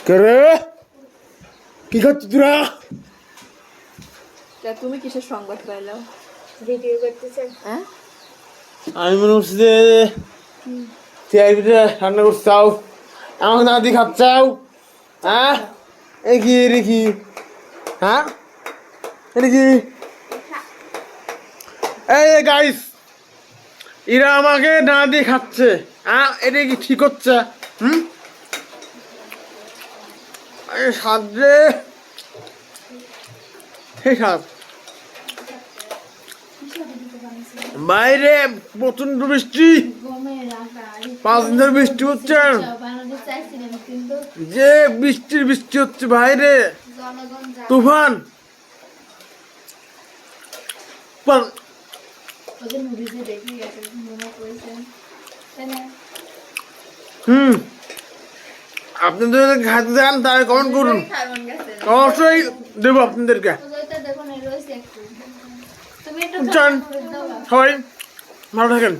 করে কি করছিস তোরা? তুমি কিসের সংবাদ পাইলো? ভিডিও করতেছে। হ্যাঁ, আমি মনে করছি যে টিআইবিটা রান্না করছাও, আমাকে না দিয়ে খাচ্ছাও। হ্যাঁ এ কি রে কি? হ্যাঁ এটা কি? এই গাইস, এরা আমাকে না দিয়ে খাচ্ছে। হ্যাঁ এটা কি ঠিক হচ্ছে? হুম, আরে স্বাদ রে, হে স্বাদ। বাইরে প্রচন্ড বৃষ্টি, 5 দিন ধরে বৃষ্টি হচ্ছে। যে বৃষ্টি হচ্ছে বাইরে, তুফান। হুম, আপনাদের যদি খাইতে চান তাহলে কমেন্ট করুন, অবশ্যই দেবো আপনাদেরকে। চান সবাই ভালো থাকেন।